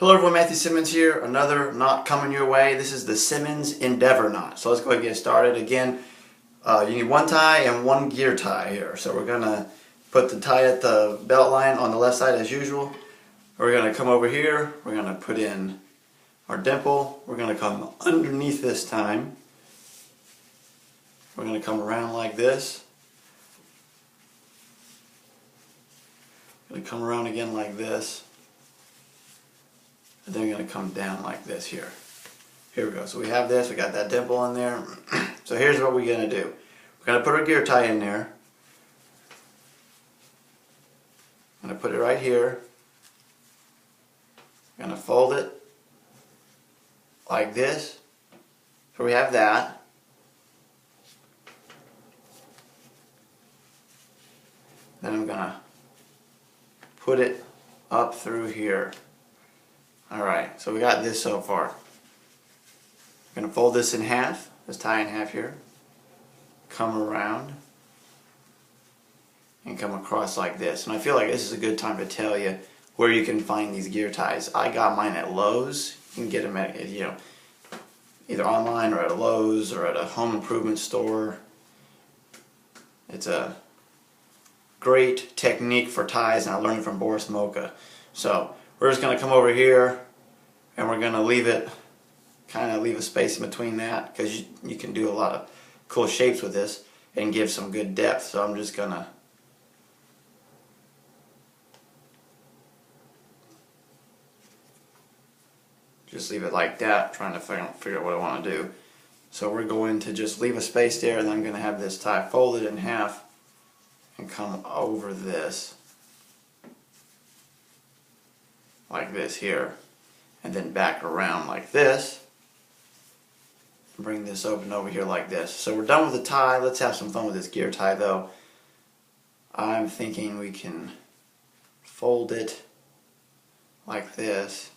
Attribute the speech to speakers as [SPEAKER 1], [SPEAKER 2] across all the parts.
[SPEAKER 1] Hello everyone, Matthew Simmons here. Another knot coming your way. This is the Simmons Endeavor knot. So let's go ahead and get started. Again, you need one tie and one gear tie here. So we're going to put the tie at the belt line on the left side as usual. We're going to come over here. We're going to put in our dimple. We're going to come underneath this time. We're going to come around like this. We're going to come around again like this. And then we're going to come down like this here. Here we go. So we have this. We got that dimple in there. So here's what we're going to do. We're going to put our gear tie in there. I'm going to put it right here. I'm going to fold it like this. So we have that. Then I'm going to put it up through here. Alright, so we got this so far. I'm going to fold this in half, this tie in half here, come around, and come across like this. And I feel like this is a good time to tell you where you can find these gear ties. I got mine at Lowe's. You can get them at, either online or at a Lowe's or at a home improvement store. It's a great technique for ties, and I learned it from Boris Mocha. So we're just going to come over here and we're going to leave it, kind of leave a space in between that, because you can do a lot of cool shapes with this and give some good depth. So I'm just going to leave it like that, trying to figure out what I want to do. So we're going to just leave a space there, and then I'm going to have this tie folded in half and come over this like this here, and then back around like this, and bring this open over here like this. So we're done with the tie. Let's have some fun with this gear tie though. I'm thinking we can fold it like this.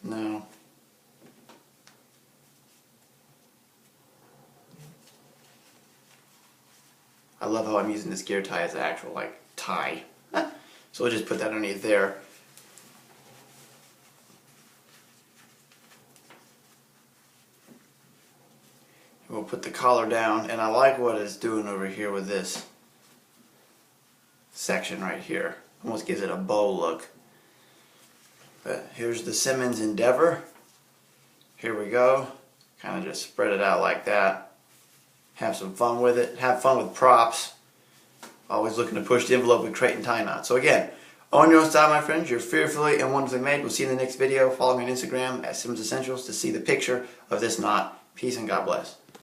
[SPEAKER 1] No. I love how I'm using this gear tie as an actual tie. So we'll just put that underneath there. And we'll put the collar down, and I like what it's doing over here with this section right here. Almost gives it a bow look. But here's the Simmons Endeavor. Here we go. Kind of just spread it out like that. Have some fun with it. Have fun with props. Always looking to push the envelope with crate and tie knots. So again, own your own style, my friends. You're fearfully and wonderfully made. We'll see you in the next video. Follow me on Instagram at SimmonsEssentials to see the picture of this knot. Peace and God bless.